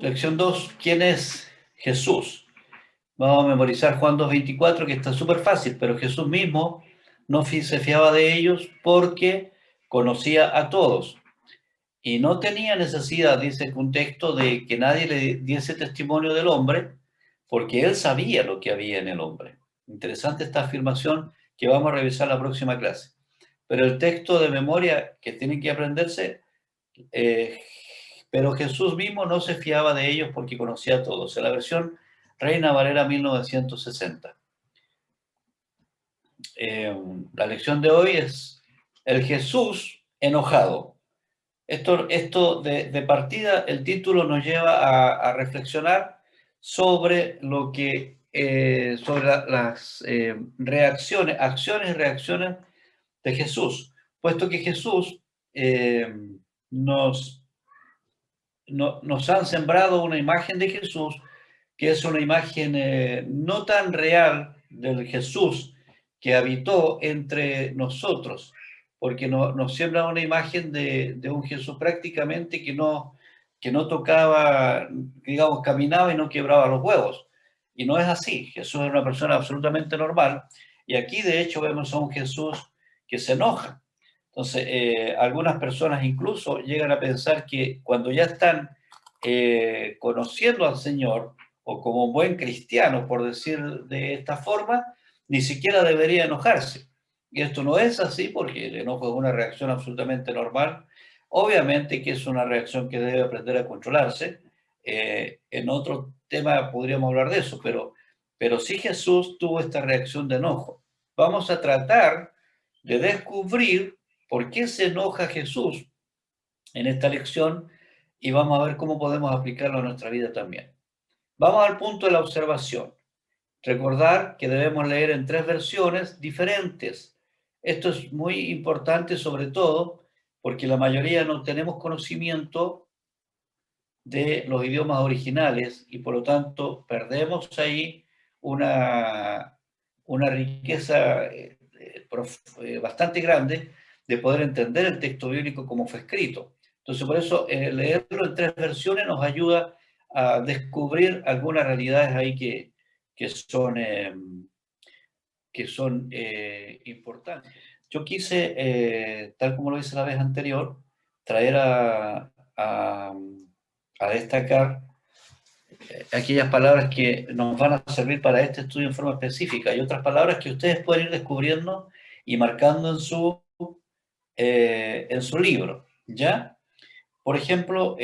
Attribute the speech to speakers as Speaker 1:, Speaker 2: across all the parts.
Speaker 1: Lección 2. ¿Quién es Jesús? Vamos a memorizar Juan 2:24, que está súper fácil, pero Jesús mismo no se fiaba de ellos porque conocía a todos y no tenía necesidad, dice un texto, de que nadie le diese testimonio del hombre, porque él sabía lo que había en el hombre. Interesante esta afirmación que vamos a revisar la próxima clase. Pero el texto de memoria que tienen que aprenderse, eh, pero Jesús mismo no se fiaba de ellos porque conocía a todos. En la versión Reina Valera 1960. La lección de hoy es el Jesús enojado. Esto de partida, el título nos lleva a reflexionar sobre lo que, sobre las reacciones, acciones y reacciones de Jesús, puesto que Jesús eh, nos, nos han sembrado una imagen de Jesús que es una imagen no tan real del Jesús que habitó entre nosotros, porque nos siembra una imagen de un Jesús prácticamente que no tocaba, digamos, caminaba y no quebraba los huevos. Y no es así. Jesús es una persona absolutamente normal. Y aquí, de hecho, vemos a un Jesús que se enoja. Entonces, algunas personas incluso llegan a pensar que cuando ya están conociendo al Señor, o como un buen cristiano, por decir de esta forma, ni siquiera debería enojarse. Y esto no es así porque el enojo es una reacción absolutamente normal. Obviamente que es una reacción que debe aprender a controlarse. En otro tema podríamos hablar de eso, pero sí Jesús tuvo esta reacción de enojo. Vamos a tratar de descubrir por qué se enoja Jesús en esta lección y vamos a ver cómo podemos aplicarlo a nuestra vida también. Vamos al punto de la observación. Recordar que debemos leer en 3 versiones diferentes. Esto es muy importante, sobre todo porque la mayoría no tenemos conocimiento de los idiomas originales y por lo tanto perdemos ahí una, una riqueza bastante grande de poder entender el texto bíblico como fue escrito. Entonces, por eso leerlo en 3 versiones nos ayuda a descubrir algunas realidades ahí que son, importantes. Yo quise, tal como lo hice la vez anterior, traer a destacar aquellas palabras que nos van a servir para este estudio en forma específica y otras palabras que ustedes pueden ir descubriendo y marcando en su libro, ¿ya? Por ejemplo,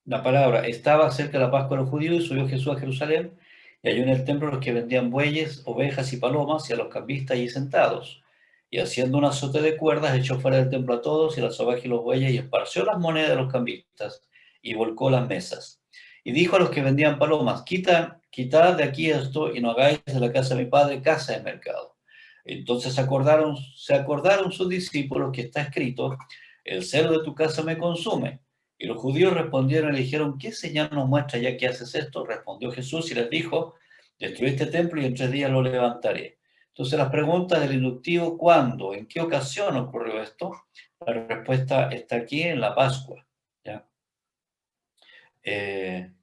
Speaker 1: la palabra estaba cerca de la Pascua de los judíos y subió Jesús a Jerusalén y halló en el templo los que vendían bueyes, ovejas y palomas y a los cambistas allí sentados. Y haciendo un azote de cuerdas echó fuera del templo a todos y las ovejas y los bueyes y esparció las monedas de los cambistas y volcó las mesas. Y dijo a los que vendían palomas, quitad de aquí esto y no hagáis de la casa de mi padre casa de mercado. Entonces se acordaron sus discípulos que está escrito, el celo de tu casa me consume. Y los judíos respondieron y le dijeron, ¿qué señal nos muestra ya que haces esto? Respondió Jesús y les dijo, destruí este templo y en 3 días lo levantaré. Entonces las preguntas del inductivo, ¿cuándo? ¿En qué ocasión ocurrió esto? La respuesta está aquí en la Pascua. ¿Ya? En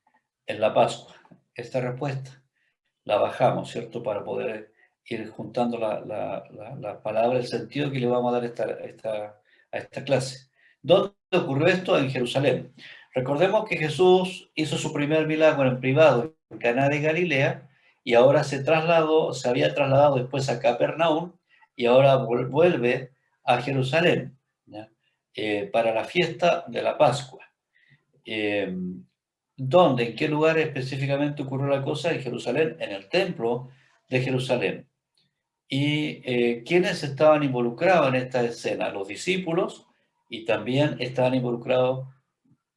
Speaker 1: la Pascua. Esta respuesta la bajamos, ¿cierto? Para poder ir juntando la palabra, el sentido que le vamos a dar a esta clase. ¿Dónde ocurrió esto? En Jerusalén. Recordemos que Jesús hizo su primer milagro en privado en Caná de Galilea y ahora se había trasladado después a Capernaum y ahora vuelve a Jerusalén, ¿ya? Para la fiesta de la Pascua. Eh, ¿Dónde? ¿En qué lugar específicamente ocurrió la cosa? En Jerusalén, en el templo de Jerusalén. ¿Y quiénes estaban involucrados en esta escena? Los discípulos y también estaban involucrados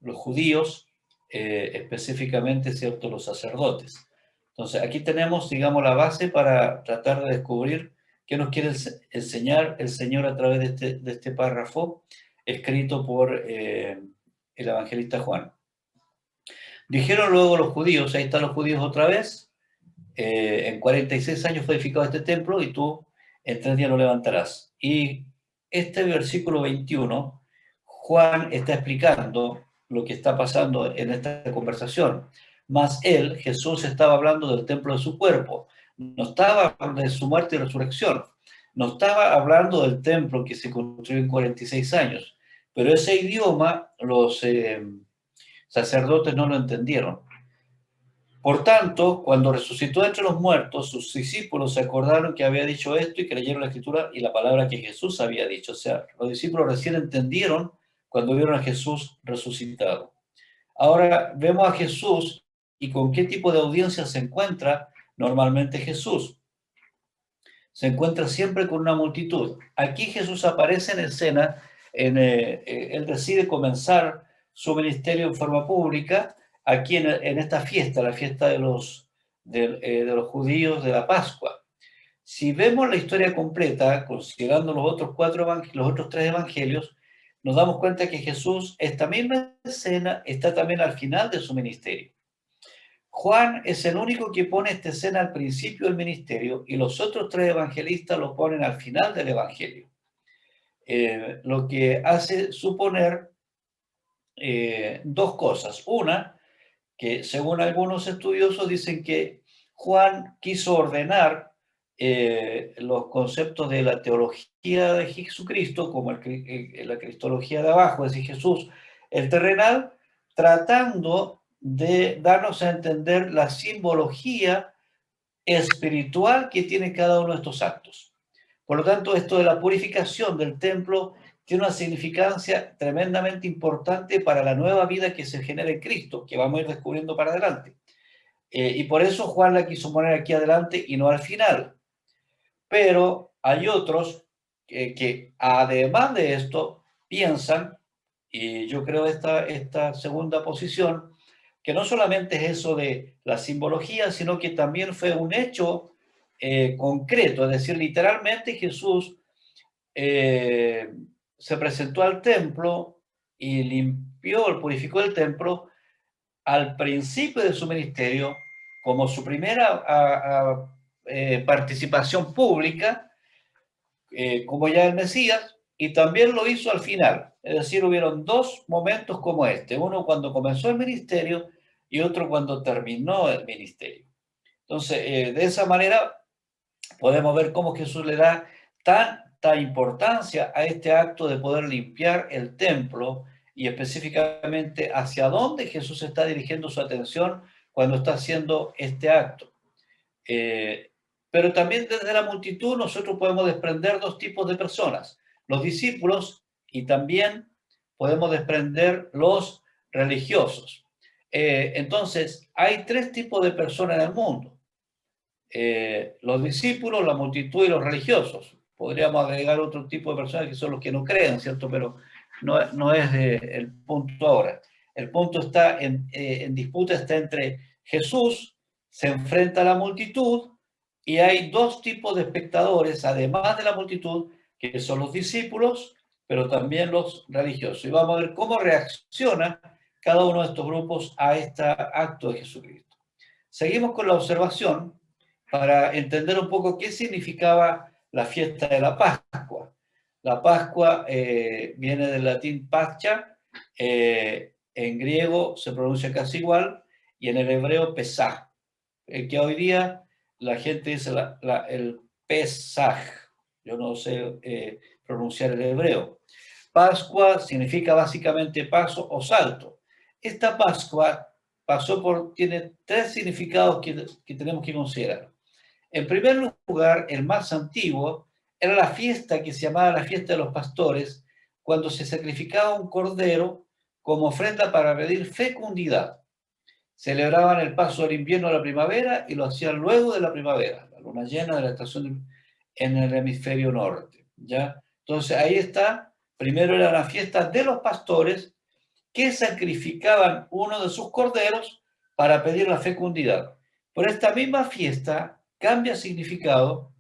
Speaker 1: los judíos, específicamente, ¿cierto?, los sacerdotes. Entonces, aquí tenemos, digamos, la base para tratar de descubrir qué nos quiere enseñar el Señor a través de este párrafo escrito por el evangelista Juan. Dijeron luego los judíos, ahí están los judíos otra vez, en 46 años fue edificado este templo y tú en 3 días lo levantarás. Y este versículo 21, Juan está explicando lo que está pasando en esta conversación. Más él, Jesús, estaba hablando del templo de su cuerpo, no estaba hablando de su muerte y resurrección, no estaba hablando del templo que se construyó en 46 años, pero ese idioma los sacerdotes no lo entendieron. Por tanto, cuando resucitó entre los muertos, sus discípulos se acordaron que había dicho esto y creyeron la escritura y la palabra que Jesús había dicho. O sea, los discípulos recién entendieron cuando vieron a Jesús resucitado. Ahora vemos a Jesús y con qué tipo de audiencia se encuentra normalmente Jesús. Se encuentra siempre con una multitud. Aquí Jesús aparece en escena, él decide comenzar su ministerio en forma pública aquí en esta fiesta, la fiesta de los judíos de la Pascua. Si vemos la historia completa, considerando los otros tres evangelios, nos damos cuenta que Jesús, esta misma escena, está también al final de su ministerio. Juan es el único que pone esta escena al principio del ministerio y los otros tres evangelistas lo ponen al final del evangelio. Lo que hace suponer dos cosas. Una, que según algunos estudiosos dicen que Juan quiso ordenar los conceptos de la teología de Jesucristo, como la cristología de abajo, es decir, Jesús, el terrenal, tratando de darnos a entender la simbología espiritual que tiene cada uno de estos actos. Por lo tanto, esto de la purificación del templo tiene una significancia tremendamente importante para la nueva vida que se genera en Cristo, que vamos a ir descubriendo para adelante. Y por eso Juan la quiso poner aquí adelante y no al final. Pero hay otros que además de esto piensan, y yo creo esta segunda posición, que no solamente es eso de la simbología, sino que también fue un hecho concreto, es decir, literalmente Jesús se presentó al templo y purificó el templo al principio de su ministerio como su primera participación pública, como ya el Mesías, y también lo hizo al final. Es decir, hubieron dos momentos como este, uno cuando comenzó el ministerio y otro cuando terminó el ministerio. Entonces, de esa manera podemos ver cómo Jesús le da tanta importancia a este acto de poder limpiar el templo y específicamente hacia dónde Jesús está dirigiendo su atención cuando está haciendo este acto. Pero también desde la multitud nosotros podemos desprender dos tipos de personas, los discípulos y también podemos desprender los religiosos. Entonces, hay tres tipos de personas en el mundo. Los discípulos, la multitud y los religiosos. Podríamos agregar otro tipo de personas que son los que no creen, ¿cierto? Pero no es el punto ahora. El punto está en disputa, está entre Jesús, se enfrenta a la multitud y hay dos tipos de espectadores, además de la multitud, que son los discípulos, pero también los religiosos. Y vamos a ver cómo reacciona cada uno de estos grupos a este acto de Jesucristo. Seguimos con la observación para entender un poco qué significaba la fiesta de la Pascua. La Pascua viene del latín pascha, en griego se pronuncia casi igual, y en el hebreo pesaj, que hoy día la gente dice el pesaj, yo no sé pronunciar el hebreo. Pascua significa básicamente paso o salto. Esta Pascua tiene tres significados que tenemos que considerar. En primer lugar, el más antiguo era la fiesta que se llamaba la fiesta de los pastores, cuando se sacrificaba un cordero como ofrenda para pedir fecundidad. Celebraban el paso del invierno a la primavera y lo hacían luego de la primavera, la luna llena de la estación en el hemisferio norte. ¿Ya? Entonces ahí está, primero era la fiesta de los pastores que sacrificaban uno de sus corderos para pedir la fecundidad. Por esta misma fiesta cambia significado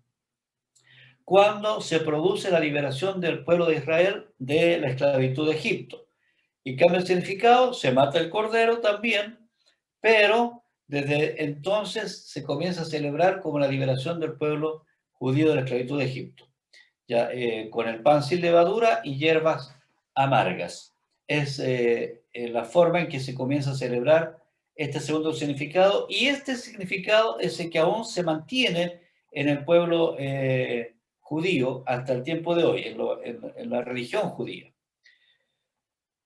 Speaker 1: cuando se produce la liberación del pueblo de Israel de la esclavitud de Egipto. Y cambia el significado, se mata el cordero también, pero desde entonces se comienza a celebrar como la liberación del pueblo judío de la esclavitud de Egipto, ya, con el pan sin levadura y hierbas amargas. Es la forma en que se comienza a celebrar este segundo significado, y este significado es el que aún se mantiene en el pueblo judío hasta el tiempo de hoy, en la religión judía.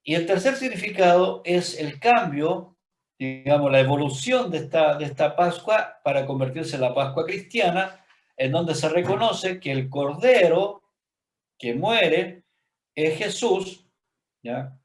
Speaker 1: Y el tercer significado es el cambio, digamos, la evolución de esta Pascua para convertirse en la Pascua cristiana, en donde se reconoce que el Cordero que muere es Jesús, ¿ya?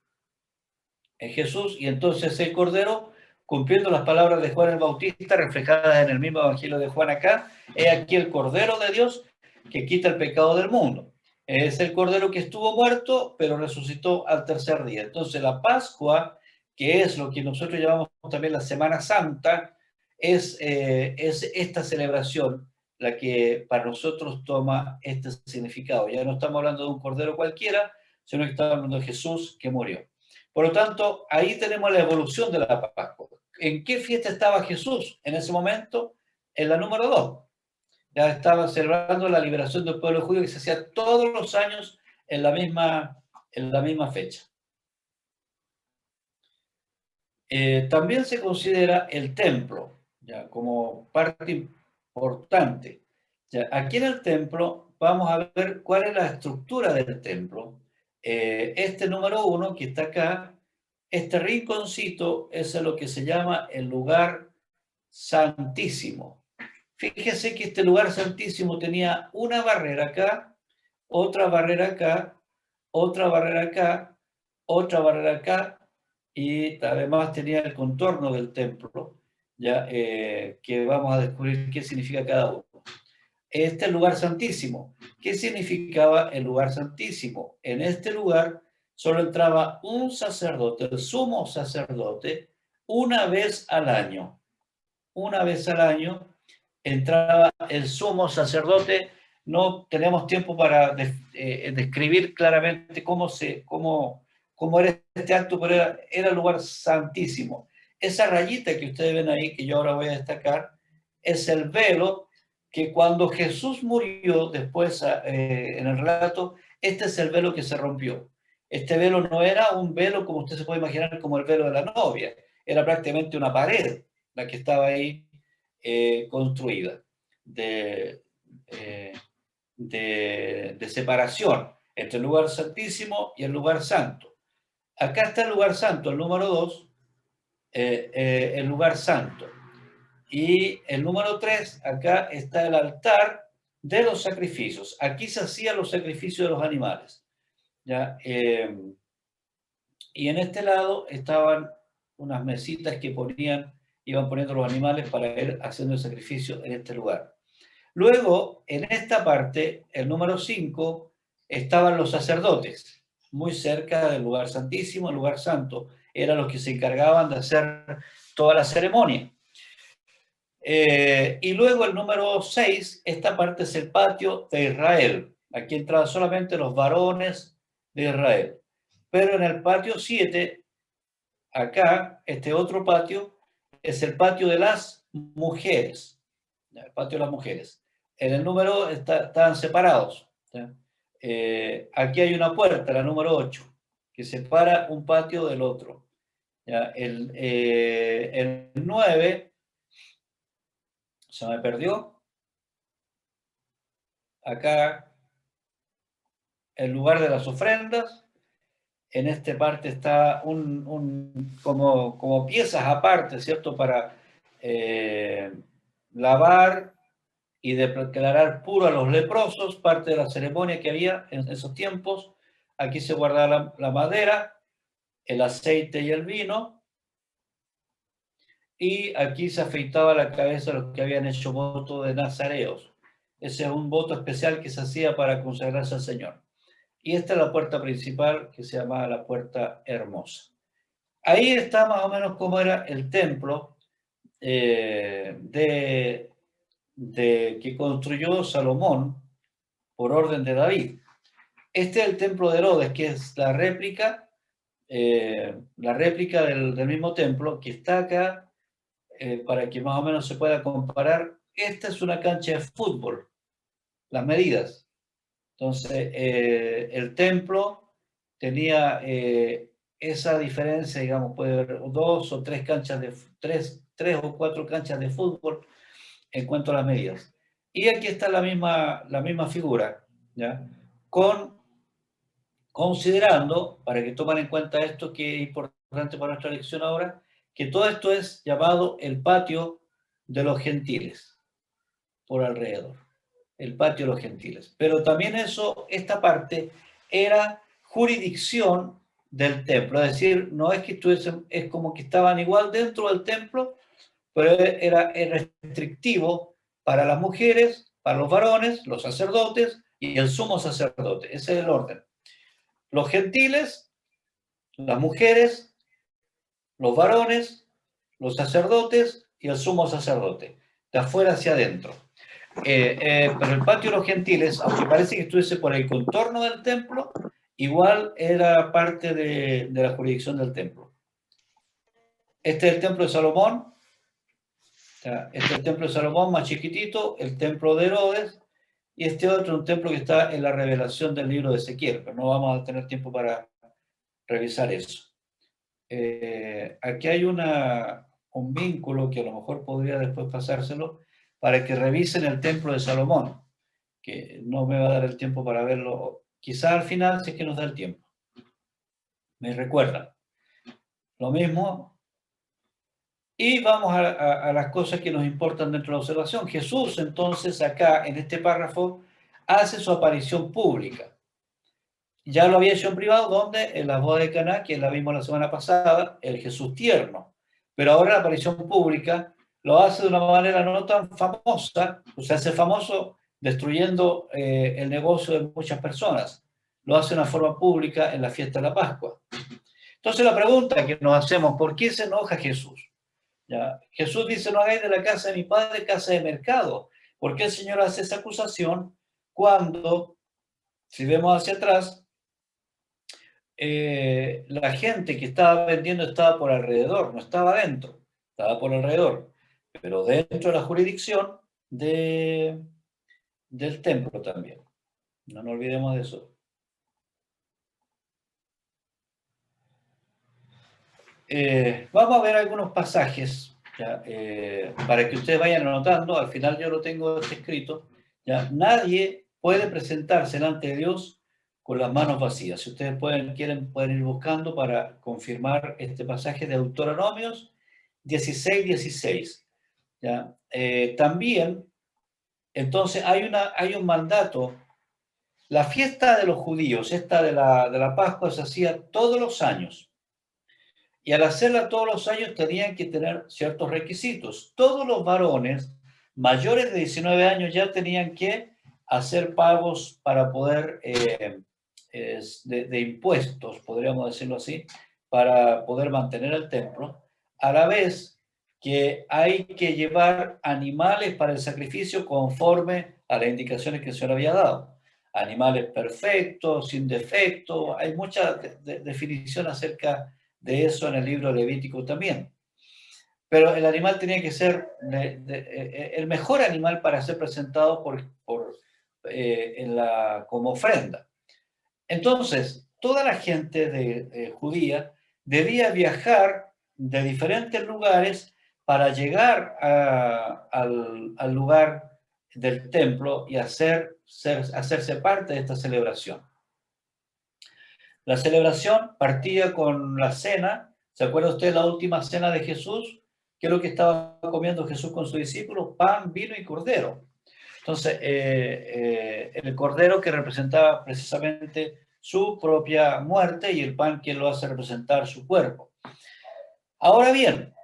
Speaker 1: Es Jesús, y entonces el Cordero, cumpliendo las palabras de Juan el Bautista, reflejadas en el mismo Evangelio de Juan acá, es aquí el Cordero de Dios que quita el pecado del mundo. Es el Cordero que estuvo muerto, pero resucitó al tercer día. Entonces la Pascua, que es lo que nosotros llamamos también la Semana Santa, es esta celebración la que para nosotros toma este significado. Ya no estamos hablando de un Cordero cualquiera, sino que estamos hablando de Jesús que murió. Por lo tanto, ahí tenemos la evolución de la Pascua. ¿En qué fiesta estaba Jesús en ese momento? En la número 2. Ya estaba celebrando la liberación del pueblo judío que se hacía todos los años en la misma fecha. También se considera el templo, ya, como parte importante. Ya, aquí en el templo vamos a ver cuál es la estructura del templo. Este número 1 que está acá, este rinconcito es lo que se llama el lugar santísimo. Fíjese que este lugar santísimo tenía una barrera acá, otra barrera acá, otra barrera acá, otra barrera acá, y además tenía el contorno del templo, ya que vamos a descubrir qué significa cada uno. Este es el lugar santísimo. ¿Qué significaba el lugar santísimo? En este lugar solo entraba un sacerdote, el sumo sacerdote, una vez al año. Una vez al año entraba el sumo sacerdote. No tenemos tiempo para describir claramente cómo era este acto, pero era el lugar santísimo. Esa rayita que ustedes ven ahí, que yo ahora voy a destacar, es el velo que cuando Jesús murió, después en el relato, este es el velo que se rompió. Este velo no era un velo como usted se puede imaginar como el velo de la novia, era prácticamente una pared la que estaba ahí construida eh, de separación entre el lugar santísimo y el lugar santo. Acá está el lugar santo, el número 2, el lugar santo. Y el número 3, acá está el altar de los sacrificios. Aquí se hacían los sacrificios de los animales. ¿Ya? Y en este lado estaban unas mesitas que iban poniendo los animales para ir haciendo el sacrificio en este lugar. Luego, en esta parte, el número 5, estaban los sacerdotes, muy cerca del lugar santísimo, el lugar santo. Eran los que se encargaban de hacer toda la ceremonia. Y luego el número 6, esta parte es el patio de Israel. Aquí entraban solamente los varones de Israel. Pero en el patio 7, acá, este otro patio, es el patio de las mujeres. El patio de las mujeres. En el número están separados. Aquí hay una puerta, la número 8, que separa un patio del otro. ¿Ya? El 9 se me perdió. Acá, el lugar de las ofrendas. En esta parte está como piezas aparte, ¿cierto? Para lavar y declarar puro a los leprosos, parte de la ceremonia que había en esos tiempos. Aquí se guardaba la madera, el aceite y el vino. Y aquí se afeitaba la cabeza a los que habían hecho voto de nazareos. Ese es un voto especial que se hacía para consagrarse al Señor. Y esta es la puerta principal, que se llamaba la Puerta Hermosa. Ahí está más o menos cómo era el templo que construyó Salomón por orden de David. Este es el templo de Herodes, que es la réplica del mismo templo que está acá, para que más o menos se pueda comparar. Esta es una cancha de fútbol, las medidas. Entonces, el templo tenía esa diferencia, digamos, puede haber 2 o 3 canchas de, 3 o 4 canchas de fútbol en cuanto a las medidas. Y aquí está la misma figura, ¿ya? Considerando, para que tomen en cuenta esto que es importante para nuestra lección ahora, que todo esto es llamado el patio de los gentiles, por alrededor. El patio de los gentiles. Pero también esta parte era jurisdicción del templo, es decir, no es que estuviesen, es como que estaban igual dentro del templo, pero era restrictivo para las mujeres, para los varones, los sacerdotes y el sumo sacerdote. Ese es el orden. Los gentiles, las mujeres, los varones, los sacerdotes y el sumo sacerdote, de afuera hacia adentro. Pero el patio de los gentiles, aunque parece que estuviese por el contorno del templo, igual era parte de la jurisdicción del templo. Este es el templo de Salomón. Este es el templo de Salomón más chiquitito, el templo de Herodes, y este otro es un templo que está en la revelación del libro de Ezequiel, pero no vamos a tener tiempo para revisar eso. Aquí hay un vínculo que a lo mejor podría después pasárselo para que revisen el templo de Salomón, que no me va a dar el tiempo para verlo, quizá al final si es que nos da el tiempo. Me recuerdan. Lo mismo. Y vamos a las cosas que nos importan dentro de la observación. Jesús, entonces, acá en este párrafo, hace su aparición pública. Ya lo había hecho en privado, donde en la boda de Caná, que la vimos la semana pasada, el Jesús tierno. Pero ahora la aparición pública lo hace de una manera no tan famosa, o sea, se hace famoso destruyendo el negocio de muchas personas. Lo hace de una forma pública en la fiesta de la Pascua. Entonces la pregunta que nos hacemos, ¿por qué se enoja Jesús? ¿Ya? Jesús dice, no hagáis de la casa de mi padre casa de mercado. ¿Por qué el Señor hace esa acusación cuando, si vemos hacia atrás, la gente que estaba vendiendo estaba por alrededor, no estaba dentro, estaba por alrededor, pero dentro de la jurisdicción del templo también. No nos olvidemos de eso. Vamos a ver algunos pasajes, ¿ya? Para que ustedes vayan anotando. Al final yo lo tengo escrito. ¿Ya? Nadie puede presentarse delante de Dios con las manos vacías. Si ustedes quieren, pueden ir buscando para confirmar este pasaje de Deuteronomios 16:16. ¿Ya? También, entonces, hay un mandato. La fiesta de los judíos, esta de la Pascua, se hacía todos los años. Y al hacerla todos los años tenían que tener ciertos requisitos. Todos los varones mayores de 19 años ya tenían que hacer pagos para poder, de impuestos, podríamos decirlo así, para poder mantener el templo, a la vez que hay que llevar animales para el sacrificio conforme a las indicaciones que el Señor había dado. Animales perfectos, sin defecto, hay mucha definición acerca de eso en el libro Levítico también. Pero el animal tenía que ser el mejor animal para ser presentado como ofrenda. Entonces, toda la gente judía debía viajar de diferentes lugares para llegar al lugar del templo y hacerse parte de esta celebración. La celebración partía con la cena. ¿Se acuerda usted la última cena de Jesús? ¿Qué es lo que estaba comiendo Jesús con sus discípulos? Pan, vino y cordero. Entonces, el cordero que representaba precisamente su propia muerte y el pan que lo hace representar su cuerpo. Ahora bien,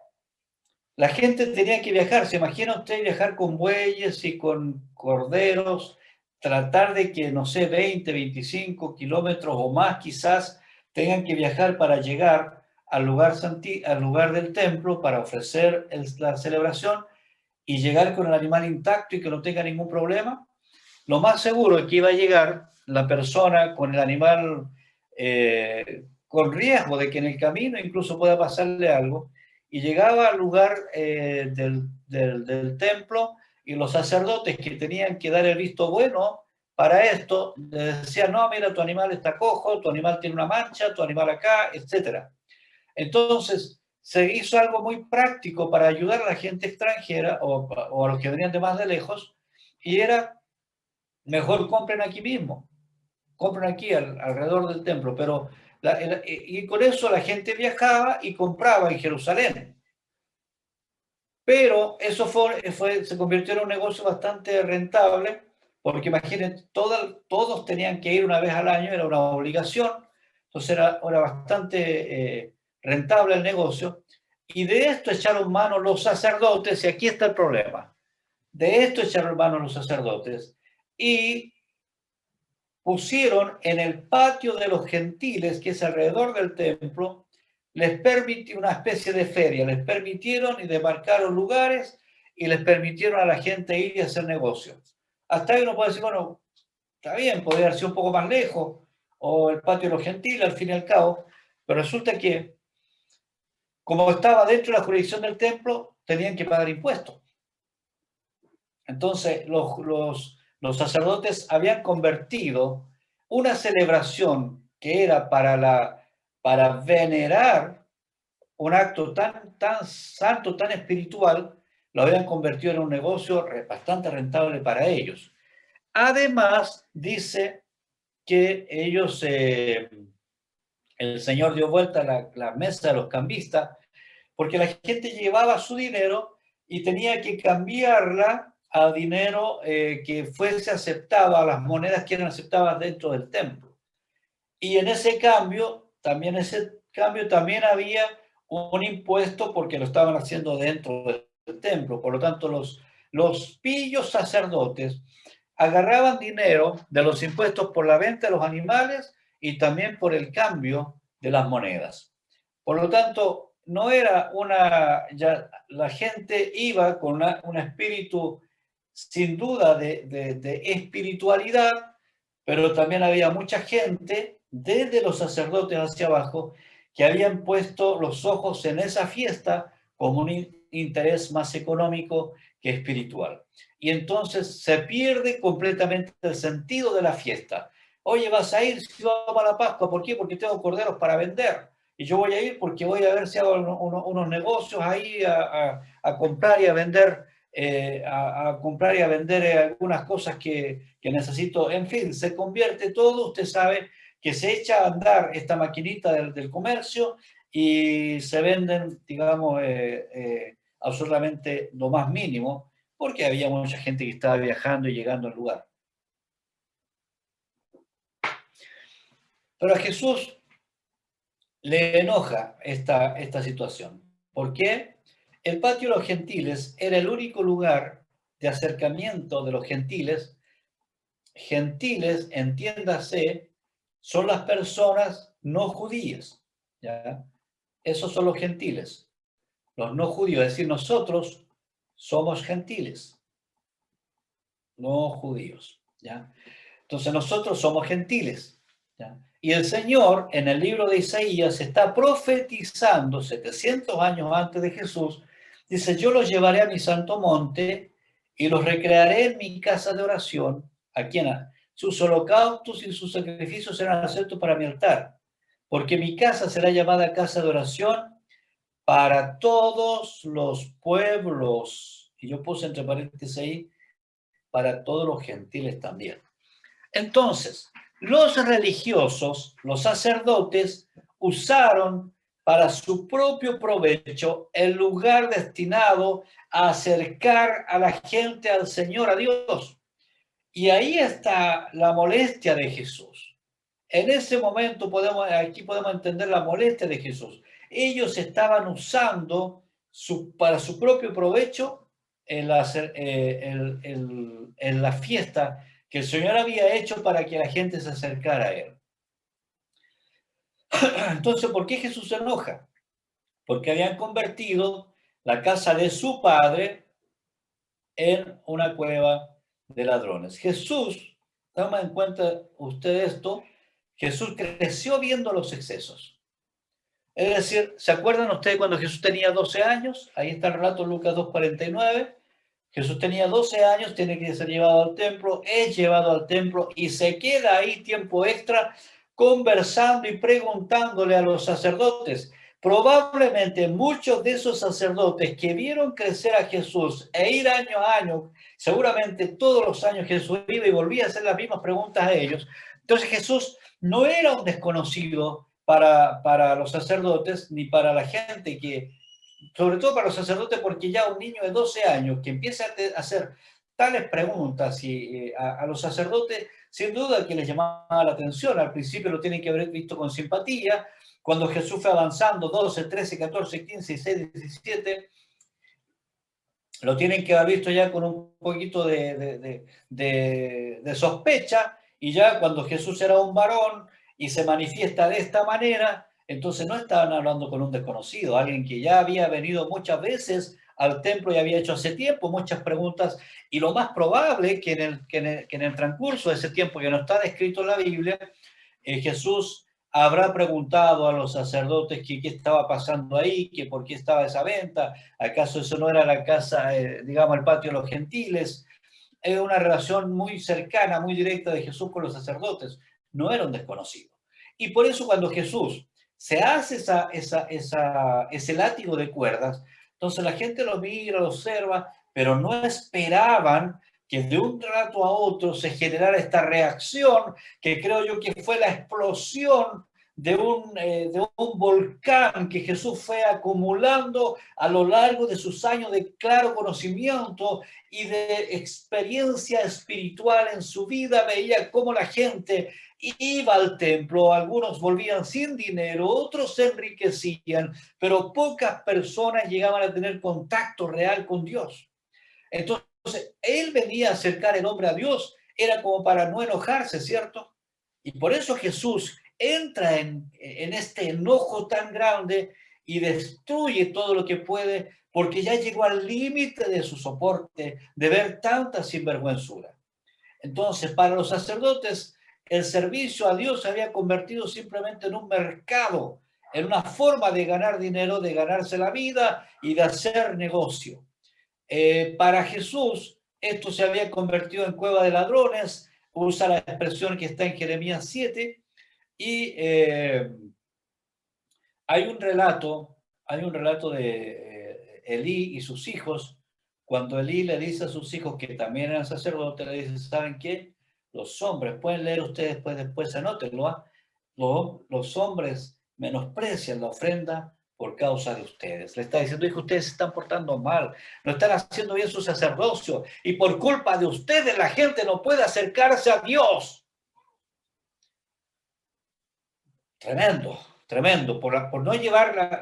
Speaker 1: la gente tenía que viajar. ¿Se imagina usted viajar con bueyes y con corderos? Tratar de que, no sé, 20, 25 kilómetros o más quizás tengan que viajar para llegar al lugar del templo para ofrecer la celebración y llegar con el animal intacto y que no tenga ningún problema. Lo más seguro es que iba a llegar la persona con el animal con riesgo de que en el camino incluso pueda pasarle algo, y llegaba al lugar del templo, y los sacerdotes que tenían que dar el visto bueno para esto, le decían, no, mira, tu animal está cojo, tu animal tiene una mancha, tu animal acá, etc. Entonces, se hizo algo muy práctico para ayudar a la gente extranjera o a los que venían de más de lejos, y era, mejor compren aquí mismo, compren aquí alrededor del templo, pero y con eso la gente viajaba y compraba en Jerusalén. Pero eso se convirtió en un negocio bastante rentable, porque imaginen, todos tenían que ir una vez al año, era una obligación, entonces era bastante rentable el negocio, y de esto echaron mano los sacerdotes, y aquí está el problema, de esto echaron mano los sacerdotes, y pusieron en el patio de los gentiles, que es alrededor del templo, les permitió una especie de feria, les permitieron y demarcaron lugares y les permitieron a la gente ir y hacer negocios. Hasta ahí uno puede decir, bueno, está bien, podría haber sido un poco más lejos, o el patio de los gentiles, al fin y al cabo, pero resulta que, como estaba dentro de la jurisdicción del templo, tenían que pagar impuestos. Entonces, los sacerdotes habían convertido una celebración que era para venerar un acto tan santo, tan espiritual, lo habían convertido en un negocio bastante rentable para ellos. Además, dice que ellos, el Señor dio vuelta a la mesa de los cambistas, porque la gente llevaba su dinero y tenía que cambiarla a dinero que fuese aceptado, a las monedas que eran aceptadas dentro del templo. Y en ese cambio también había un impuesto porque lo estaban haciendo dentro del templo. Por lo tanto, los pillos sacerdotes agarraban dinero de los impuestos por la venta de los animales y también por el cambio de las monedas. Por lo tanto, no era la gente iba con un espíritu sin duda de espiritualidad, pero también había mucha gente, desde los sacerdotes hacia abajo, que habían puesto los ojos en esa fiesta como un interés más económico que espiritual. Y entonces se pierde completamente el sentido de la fiesta. Oye, vas a ir si vamos a la Pascua, ¿por qué? Porque tengo corderos para vender. Y yo voy a ir porque voy a ver si hago unos negocios ahí a comprar y a vender a comprar y a vender algunas cosas que necesito. En fin, se convierte todo, usted sabe que se echa a andar esta maquinita del comercio y se venden, digamos, absolutamente lo más mínimo, porque había mucha gente que estaba viajando y llegando al lugar. Pero a Jesús le enoja esta situación. ¿Por qué? El patio de los gentiles era el único lugar de acercamiento de los gentiles. Gentiles, entiéndase, son las personas no judías, ¿ya? Esos son los gentiles, los no judíos, es decir, nosotros somos gentiles, no judíos, ¿ya? Entonces nosotros somos gentiles, ¿ya? Y el Señor en el libro de Isaías está profetizando 700 años antes de Jesús, dice, yo los llevaré a mi santo monte y los recrearé en mi casa de oración. ¿A quién? Sus holocaustos y sus sacrificios serán aceptos para mi altar, porque mi casa será llamada casa de oración para todos los pueblos. Y yo puse entre paréntesis ahí, para todos los gentiles también. Entonces, los religiosos, los sacerdotes, usaron para su propio provecho el lugar destinado a acercar a la gente al Señor, a Dios. Y ahí está la molestia de Jesús. En ese momento aquí podemos entender la molestia de Jesús. Ellos estaban usando para su propio provecho en la fiesta que el Señor había hecho para que la gente se acercara a Él. Entonces, ¿por qué Jesús se enoja? Porque habían convertido la casa de su padre en una cueva de ladrones. Jesús, toma en cuenta usted esto, Jesús creció viendo los excesos. Es decir, ¿se acuerdan ustedes cuando Jesús tenía 12 años? Ahí está el relato Lucas 2:49. Jesús tenía 12 años, tiene que ser llevado al templo, es llevado al templo y se queda ahí tiempo extra conversando y preguntándole a los sacerdotes, Probablemente muchos de esos sacerdotes que vieron crecer a Jesús e ir año a año, seguramente todos los años Jesús iba y volvía a hacer las mismas preguntas a ellos. Entonces Jesús no era un desconocido para los sacerdotes ni para la gente que, sobre todo para los sacerdotes, porque ya un niño de 12 años que empieza a hacer tales preguntas y a los sacerdotes, sin duda que les llamaba la atención. Al principio lo tienen que haber visto con simpatía. Cuando Jesús fue avanzando, 12, 13, 14, 15, 16, 17, lo tienen que haber visto ya con un poquito de sospecha, y ya cuando Jesús era un varón y se manifiesta de esta manera, entonces no estaban hablando con un desconocido, alguien que ya había venido muchas veces al templo y había hecho hace tiempo muchas preguntas, y lo más probable que en el transcurso de ese tiempo que no está descrito en la Biblia, Jesús habrá preguntado a los sacerdotes qué estaba pasando ahí, que por qué estaba esa venta, acaso eso no era la casa, digamos, el patio de los gentiles. Es una relación muy cercana, muy directa de Jesús con los sacerdotes, no era un desconocido. Y por eso cuando Jesús se hace ese látigo de cuerdas, entonces la gente lo mira, lo observa, pero no esperaban que de un rato a otro se generara esta reacción, que creo yo que fue la explosión de un volcán que Jesús fue acumulando a lo largo de sus años de claro conocimiento y de experiencia espiritual en su vida. Veía cómo la gente iba al templo, algunos volvían sin dinero, otros se enriquecían, pero pocas personas llegaban a tener contacto real con Dios. Entonces, él venía a acercar el hombre a Dios, era como para no enojarse, ¿cierto? Y por eso Jesús entra en este enojo tan grande y destruye todo lo que puede, porque ya llegó al límite de su soporte de ver tanta sinvergüenzura. Entonces, para los sacerdotes, el servicio a Dios se había convertido simplemente en un mercado, en una forma de ganar dinero, de ganarse la vida y de hacer negocio. Para Jesús, esto se había convertido en cueva de ladrones, usa la expresión que está en Jeremías 7, y hay un relato de Elí y sus hijos, cuando Elí le dice a sus hijos que también eran sacerdotes, le dice, ¿saben qué? Los hombres, pueden leer ustedes, después anótenlo, ¿eh? Los hombres menosprecian la ofrenda por causa de ustedes. Le está diciendo, hijo, ustedes se están portando mal, no están haciendo bien su sacerdocio, y por culpa de ustedes la gente no puede acercarse a Dios. Tremendo, tremendo, por no llevar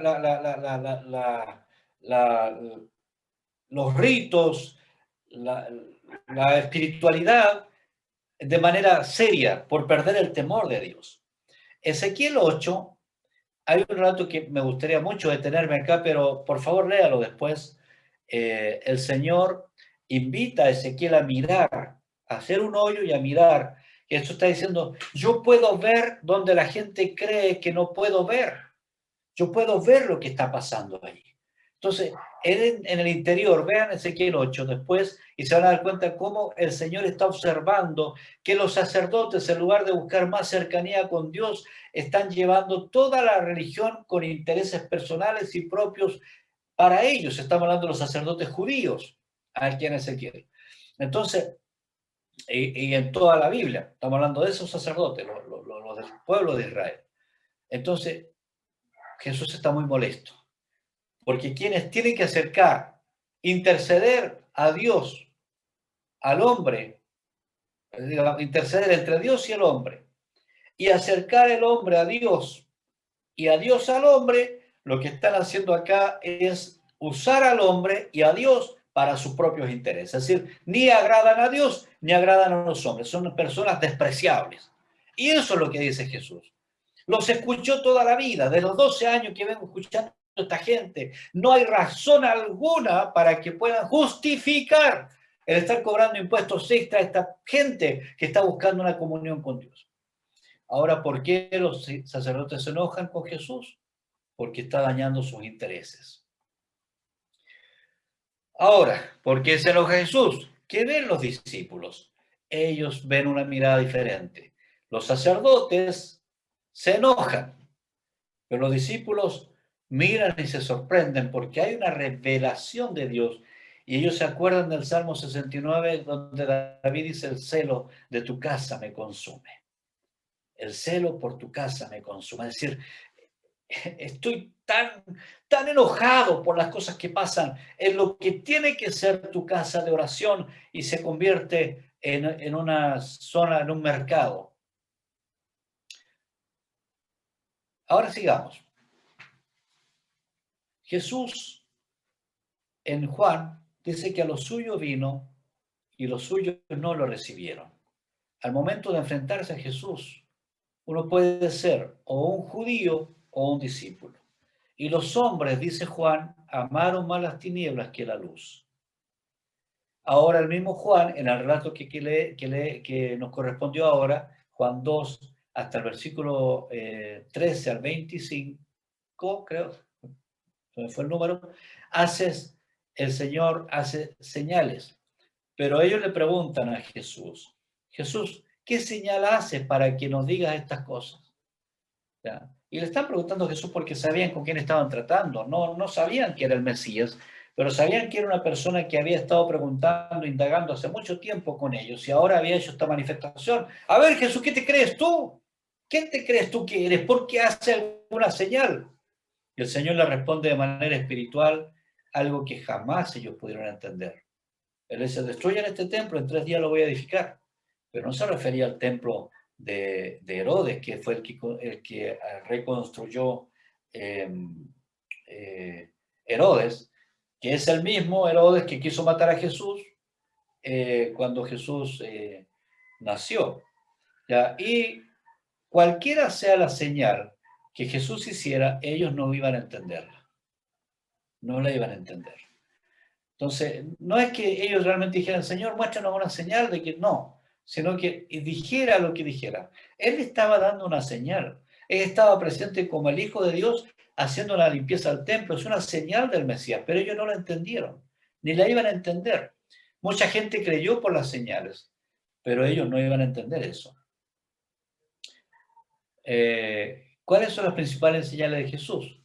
Speaker 1: los ritos, la espiritualidad de manera seria, por perder el temor de Dios. Ezequiel 8, hay un relato que me gustaría mucho detenerme acá, pero por favor léalo después. El Señor invita a Ezequiel a mirar, a hacer un hoyo y a mirar. Y eso está diciendo, yo puedo ver donde la gente cree que no puedo ver. Yo puedo ver lo que está pasando ahí. Entonces, en el interior, vean Ezequiel 8 después y se van a dar cuenta cómo el Señor está observando que los sacerdotes, en lugar de buscar más cercanía con Dios, están llevando toda la religión con intereses personales y propios para ellos. Estamos hablando de los sacerdotes judíos, aquí en Ezequiel. Entonces, y en toda la Biblia, estamos hablando de esos sacerdotes, los del pueblo de Israel. Entonces, Jesús está muy molesto, porque quienes tienen que acercar, interceder a Dios, al hombre, interceder entre Dios y el hombre, y acercar el hombre a Dios y a Dios al hombre, lo que están haciendo acá es usar al hombre y a Dios para sus propios intereses. Es decir, ni agradan a Dios ni agradan a los hombres, son personas despreciables. Y eso es lo que dice Jesús. Los escuchó toda la vida, de los 12 años que vengo escuchando a esta gente. No hay razón alguna para que puedan justificar el estar cobrando impuestos extra a esta gente que está buscando una comunión con Dios. Ahora, ¿por qué los sacerdotes se enojan con Jesús? Porque está dañando sus intereses. Ahora, ¿por qué se enoja Jesús? ¿Qué ven los discípulos? Ellos ven una mirada diferente. Los sacerdotes se enojan, pero los discípulos miran y se sorprenden porque hay una revelación de Dios. Y ellos se acuerdan del Salmo 69, donde David dice: el celo de tu casa me consume. El celo por tu casa me consume. Es decir, estoy tan enojado por las cosas que pasan en lo que tiene que ser tu casa de oración y se convierte en una zona, en un mercado. Ahora sigamos. Jesús en Juan dice que a los suyos vino y los suyos no lo recibieron. Al momento de enfrentarse a Jesús, uno puede ser o un judío o un discípulo. Y los hombres, dice Juan, amaron más las tinieblas que la luz. Ahora el mismo Juan, en el relato que nos correspondió ahora, Juan 2, hasta el versículo 13 al 25, creo, fue el número, el Señor hace señales. Pero ellos le preguntan a Jesús: Jesús, ¿qué señal haces para que nos digas estas cosas? ¿Ya? Y le están preguntando a Jesús porque sabían con quién estaban tratando. No sabían que era el Mesías, pero sabían que era una persona que había estado preguntando, indagando hace mucho tiempo con ellos y ahora había hecho esta manifestación. A ver, Jesús, ¿qué te crees tú? ¿Quién te crees tú que eres? ¿Por qué hace alguna señal? Y el Señor le responde de manera espiritual algo que jamás ellos pudieron entender. Él dice: destruyan este templo, en 3 días lo voy a edificar. Pero no se refería al templo de Herodes, que fue el que reconstruyó Herodes, que es el mismo Herodes que quiso matar a Jesús cuando Jesús nació. ¿Ya? Y cualquiera sea la señal que Jesús hiciera, ellos no iban a entenderla. No la iban a entender. Entonces, no es que ellos realmente dijeran: Señor, muéstranos una señal de que no, sino que dijera lo que dijera. Él estaba dando una señal. Él estaba presente como el Hijo de Dios haciendo la limpieza del templo. Es una señal del Mesías, pero ellos no la entendieron, ni la iban a entender. Mucha gente creyó por las señales, pero ellos no iban a entender eso. ¿Cuáles son las principales señales de Jesús?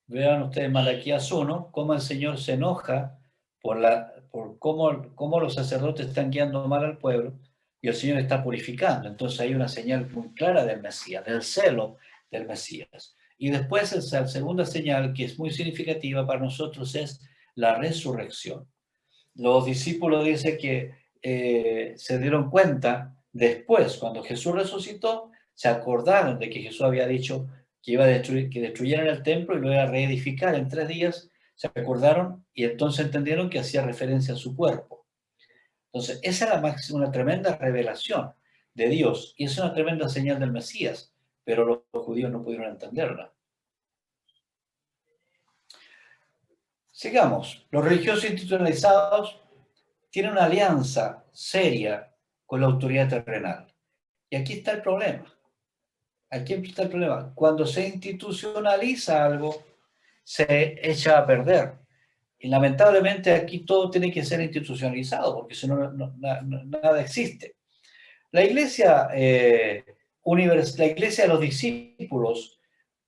Speaker 1: Vean ustedes Malaquías 1, cómo el Señor se enoja por cómo los sacerdotes están guiando mal al pueblo y el Señor está purificando. Entonces hay una señal muy clara del Mesías, del celo del Mesías. Y después la segunda señal, que es muy significativa para nosotros, es la resurrección. Los discípulos dicen que se dieron cuenta después, cuando Jesús resucitó, se acordaron de que Jesús había dicho que iba a destruir, que destruyeran el templo y lo iba a reedificar en 3 días. Se acordaron y entonces entendieron que hacía referencia a su cuerpo. Entonces, esa es una tremenda revelación de Dios y es una tremenda señal del Mesías, pero los judíos no pudieron entenderla. Sigamos. Los religiosos institucionalizados tienen una alianza seria con la autoridad terrenal. Y aquí está el problema. Aquí está el problema. Cuando se institucionaliza algo, se echa a perder. Y lamentablemente aquí todo tiene que ser institucionalizado, porque si no, nada existe. La iglesia, la iglesia de los discípulos,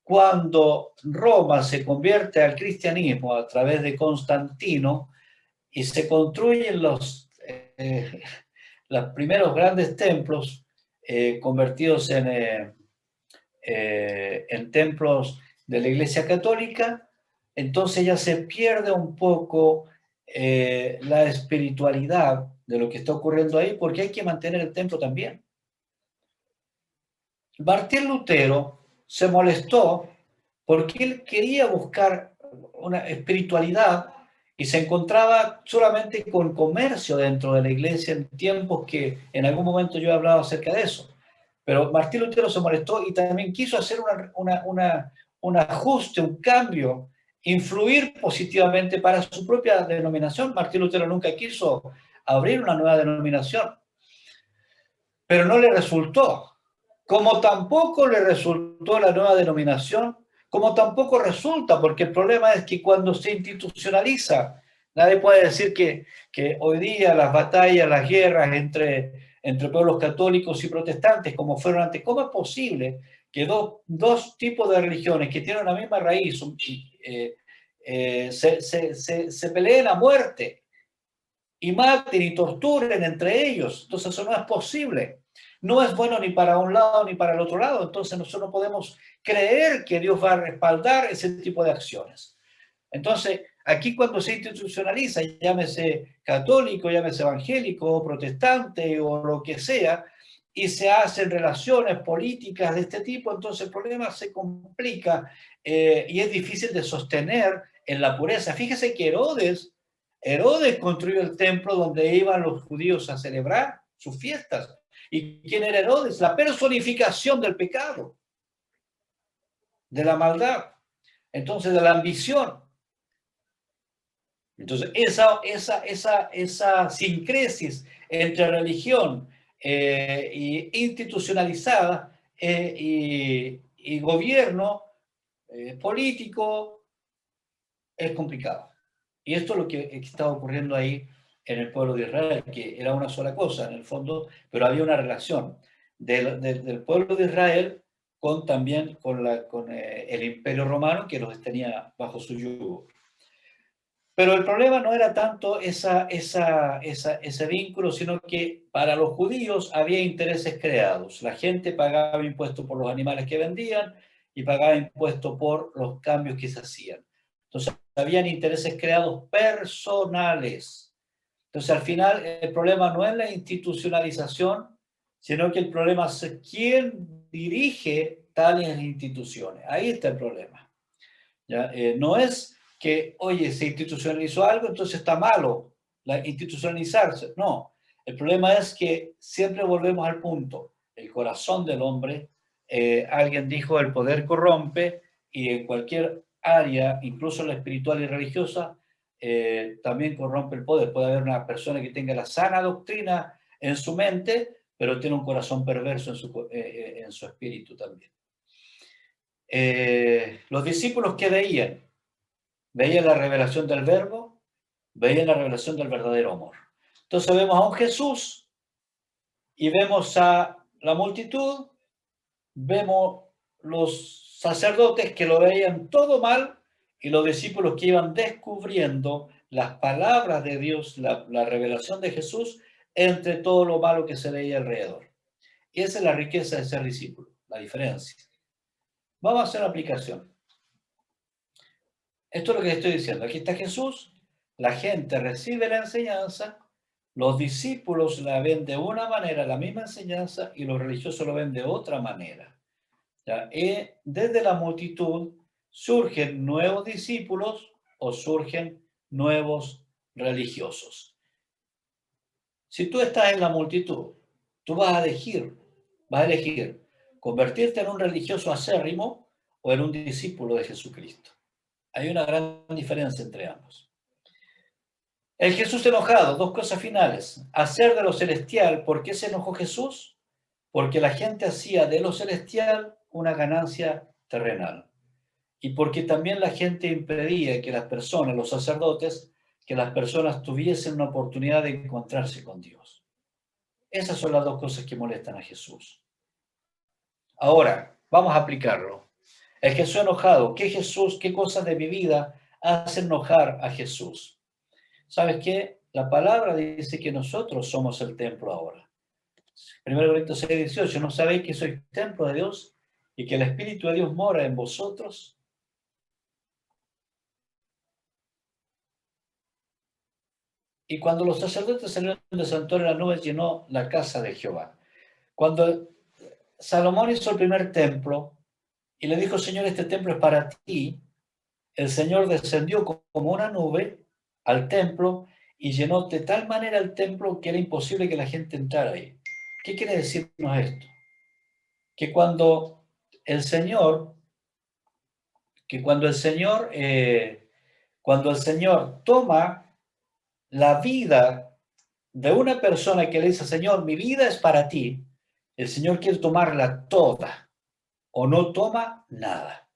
Speaker 1: cuando Roma se convierte al cristianismo a través de Constantino y se construyen los primeros grandes templos convertidos en templos de la Iglesia Católica, entonces ya se pierde un poco la espiritualidad de lo que está ocurriendo ahí, porque hay que mantener el templo también. Martín Lutero se molestó porque él quería buscar una espiritualidad y se encontraba solamente con comercio dentro de la iglesia en tiempos que en algún momento yo he hablado acerca de eso. Pero Martín Lutero se molestó y también quiso hacer un ajuste, un cambio, influir positivamente para su propia denominación. Martín Lutero nunca quiso abrir una nueva denominación, pero no le resultó. Como tampoco le resultó la nueva denominación, como tampoco resulta, porque el problema es que cuando se institucionaliza, nadie puede decir que hoy día las batallas, las guerras entre entre pueblos católicos y protestantes, como fueron antes. ¿Cómo es posible que dos tipos de religiones que tienen la misma raíz se peleen a muerte y maten y torturen entre ellos? Entonces eso no es posible. No es bueno ni para un lado ni para el otro lado. Entonces nosotros no podemos creer que Dios va a respaldar ese tipo de acciones. Entonces, aquí cuando se institucionaliza, llámese católico, llámese evangélico, protestante o lo que sea, y se hacen relaciones políticas de este tipo, entonces el problema se complica y es difícil de sostener en la pureza. Fíjese que Herodes construyó el templo donde iban los judíos a celebrar sus fiestas. ¿Y quién era Herodes? La personificación del pecado, de la maldad, entonces de la ambición. Entonces, esa sincresis entre religión institucionalizada y gobierno político es complicado. Y esto es lo que estaba ocurriendo ahí en el pueblo de Israel, que era una sola cosa en el fondo, pero había una relación del pueblo de Israel también con el Imperio Romano, que los tenía bajo su yugo. Pero el problema no era tanto ese vínculo, sino que para los judíos había intereses creados. La gente pagaba impuestos por los animales que vendían y pagaba impuestos por los cambios que se hacían. Entonces, habían intereses creados personales. Entonces, al final, el problema no es la institucionalización, sino que el problema es quién dirige tales instituciones. Ahí está el problema. ¿Ya? No es que, oye, se institucionalizó algo, entonces está malo institucionalizarse. No, el problema es que siempre volvemos al punto, el corazón del hombre, alguien dijo, el poder corrompe, y en cualquier área, incluso la espiritual y religiosa, también corrompe el poder. Puede haber una persona que tenga la sana doctrina en su mente, pero tiene un corazón perverso en su espíritu también. Los discípulos que veían la revelación del verbo, veían la revelación del verdadero amor. Entonces vemos a un Jesús y vemos a la multitud, vemos los sacerdotes que lo veían todo mal y los discípulos que iban descubriendo las palabras de Dios, la revelación de Jesús entre todo lo malo que se veía alrededor. Y esa es la riqueza de ser discípulo, la diferencia. Vamos a hacer la aplicación. Esto es lo que estoy diciendo. Aquí está Jesús, la gente recibe la enseñanza, los discípulos la ven de una manera, la misma enseñanza, y los religiosos lo ven de otra manera. ¿Ya? Y desde la multitud surgen nuevos discípulos o surgen nuevos religiosos. Si tú estás en la multitud, tú vas a elegir convertirte en un religioso acérrimo o en un discípulo de Jesucristo. Hay una gran diferencia entre ambos. El Jesús enojado, dos cosas finales. Hacer de lo celestial. ¿Por qué se enojó Jesús? Porque la gente hacía de lo celestial una ganancia terrenal. Y porque también la gente impedía que las personas, los sacerdotes, que las personas tuviesen una oportunidad de encontrarse con Dios. Esas son las dos cosas que molestan a Jesús. Ahora, vamos a aplicarlo. El Jesús enojado, ¿qué cosas de mi vida hacen enojar a Jesús? ¿Sabes qué? La palabra dice que nosotros somos el templo ahora. 1 Corintios 6, 18, ¿no sabéis que sois templo de Dios y que el Espíritu de Dios mora en vosotros? Y cuando los sacerdotes salieron del santuario, la nube llenó la casa de Jehová. Cuando Salomón hizo el primer templo y le dijo, Señor, este templo es para ti, el Señor descendió como una nube al templo y llenó de tal manera el templo que era imposible que la gente entrara ahí. ¿Qué quiere decirnos esto? Que cuando el Señor toma la vida de una persona que le dice, Señor, mi vida es para ti, el Señor quiere tomarla toda o no toma nada.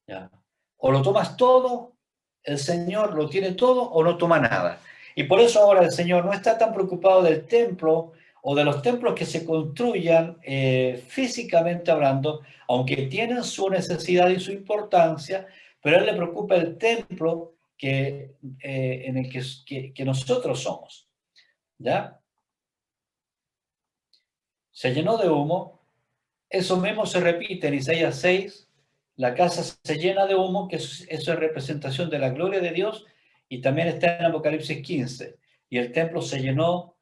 Speaker 1: ¿Ya? O lo tomas todo, el Señor lo tiene todo o no toma nada. Y por eso ahora el Señor no está tan preocupado del templo o de los templos que se construyan físicamente hablando, aunque tienen su necesidad y su importancia, pero a él le preocupa el templo en el que nosotros somos, ¿ya? Se llenó de humo. Eso mismo se repite en Isaías 6, la casa se llena de humo, que eso es representación de la gloria de Dios, y también está en Apocalipsis 15, y el templo se llenó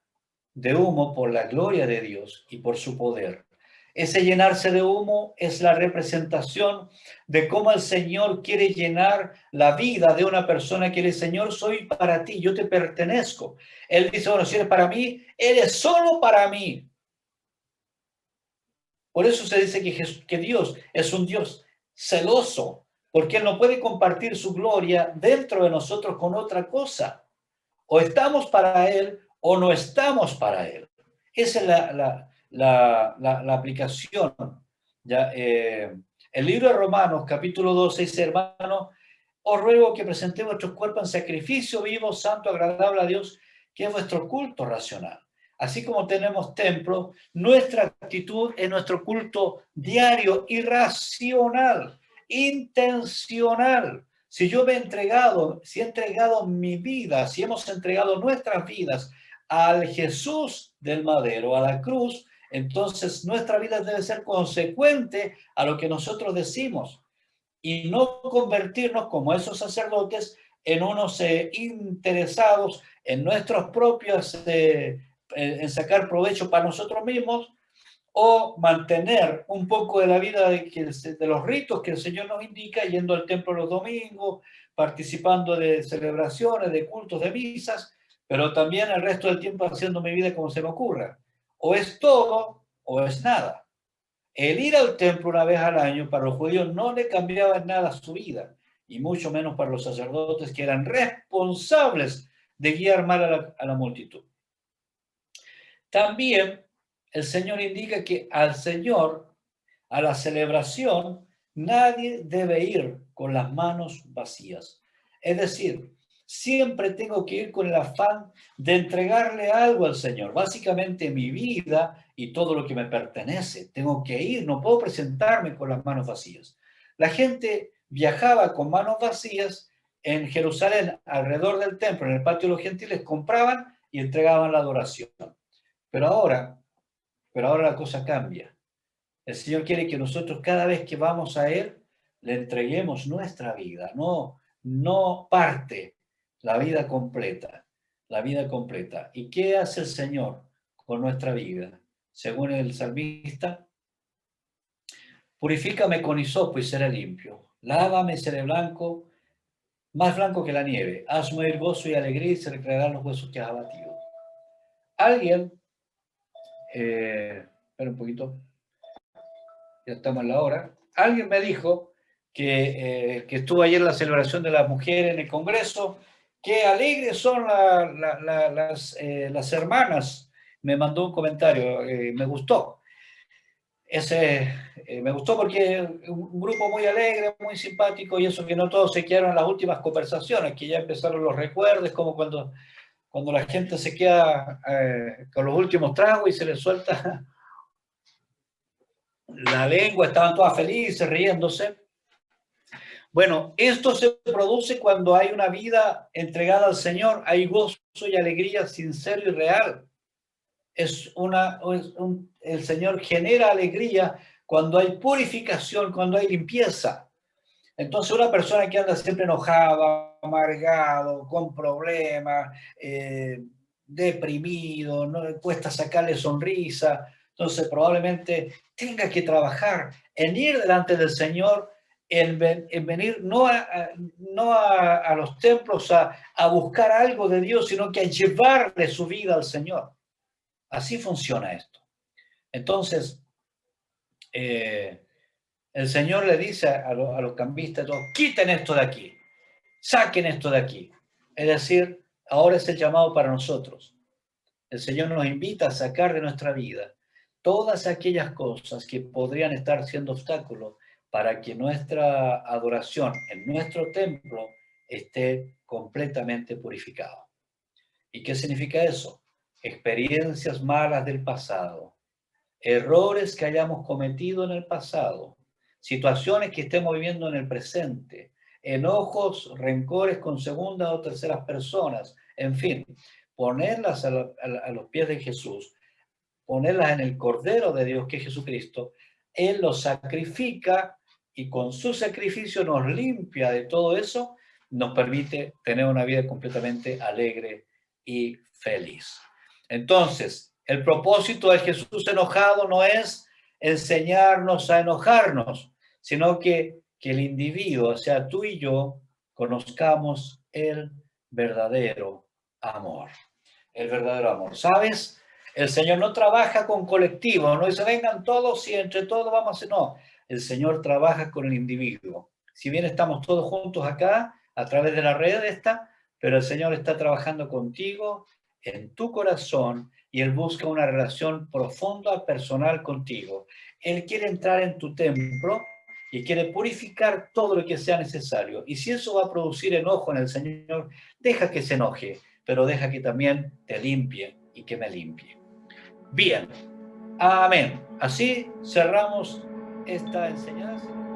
Speaker 1: de humo por la gloria de Dios y por su poder. Ese llenarse de humo es la representación de cómo el Señor quiere llenar la vida de una persona que dice, Señor, soy para ti, yo te pertenezco. Él dice, bueno, si eres para mí, eres solo para mí. Por eso se dice que Dios es un Dios celoso, porque Él no puede compartir su gloria dentro de nosotros con otra cosa. O estamos para Él o no estamos para Él. Esa es la aplicación. ¿Ya? El libro de Romanos, capítulo 12, dice, hermanos, os ruego que presentéis vuestros cuerpos en sacrificio vivo, santo, agradable a Dios, que es vuestro culto racional. Así como tenemos templo, nuestra actitud es nuestro culto diario y racional, intencional. Si yo me he entregado, si he entregado mi vida, si hemos entregado nuestras vidas al Jesús del madero, a la cruz, entonces nuestra vida debe ser consecuente a lo que nosotros decimos y no convertirnos como esos sacerdotes en unos interesados en nuestros propios, en sacar provecho para nosotros mismos, o mantener un poco de la vida de los ritos que el Señor nos indica, yendo al templo los domingos, participando de celebraciones, de cultos, de misas, pero también el resto del tiempo haciendo mi vida como se me ocurra. O es todo o es nada. El ir al templo una vez al año para los judíos no le cambiaba en nada su vida, y mucho menos para los sacerdotes que eran responsables de guiar mal a la multitud. También el Señor indica que al Señor, a la celebración, nadie debe ir con las manos vacías. Es decir, siempre tengo que ir con el afán de entregarle algo al Señor, básicamente mi vida y todo lo que me pertenece. Tengo que ir, no puedo presentarme con las manos vacías. La gente viajaba con manos vacías en Jerusalén, alrededor del templo, en el patio de los gentiles, compraban y entregaban la adoración. Pero ahora la cosa cambia. El Señor quiere que nosotros cada vez que vamos a Él, le entreguemos nuestra vida, no parte, la vida completa, la vida completa. ¿Y qué hace el Señor con nuestra vida? Según el salmista, purifícame con hisopo y seré limpio. Lávame y seré blanco, más blanco que la nieve. Hazme oír gozo y alegría y se recrearán los huesos que has abatido. Alguien, espera un poquito, ya estamos en la hora. Alguien me dijo que estuvo ayer en la celebración de las mujeres en el Congreso, qué alegres son las hermanas. Me mandó un comentario, me gustó. Me gustó porque un grupo muy alegre, muy simpático, y eso que no todos se quedaron en las últimas conversaciones, que ya empezaron los recuerdos, como cuando la gente se queda con los últimos tragos y se les suelta la lengua, estaban todas felices, riéndose. Bueno, esto se produce cuando hay una vida entregada al Señor, hay gozo y alegría sincero y real. El Señor genera alegría cuando hay purificación, cuando hay limpieza. Entonces una persona que anda siempre enojada, amargado, con problemas, deprimido, no le cuesta sacarle sonrisa, entonces probablemente tenga que trabajar en ir delante del Señor, en venir no a los templos a buscar algo de Dios, sino que a llevarle su vida al Señor. Así funciona esto. Entonces, el Señor le dice a los cambistas, quiten esto de aquí, saquen esto de aquí. Es decir, ahora es el llamado para nosotros. El Señor nos invita a sacar de nuestra vida todas aquellas cosas que podrían estar siendo obstáculos para que nuestra adoración en nuestro templo esté completamente purificada. ¿Y qué significa eso? experiencias malas del pasado, errores que hayamos cometido en el pasado, situaciones que estemos viviendo en el presente, enojos, rencores con segundas o terceras personas, en fin, ponerlas a los pies de Jesús, ponerlas en el Cordero de Dios, que es Jesucristo. Él los sacrifica y con su sacrificio nos limpia de todo eso, nos permite tener una vida completamente alegre y feliz. Entonces, el propósito de Jesús enojado no es enseñarnos a enojarnos, sino que el individuo, o sea, tú y yo, conozcamos el verdadero amor. El verdadero amor. ¿Sabes? El Señor no trabaja con colectivos, no dice vengan todos y entre todos vamos a hacer, no. El Señor trabaja con el individuo. Si bien estamos todos juntos acá, a través de la red esta, pero el Señor está trabajando contigo, en tu corazón, y Él busca una relación profunda, personal contigo. Él quiere entrar en tu templo y quiere purificar todo lo que sea necesario. Y si eso va a producir enojo en el Señor, deja que se enoje, pero deja que también te limpie y que me limpie. Bien, amén. Así cerramos esta enseñanza.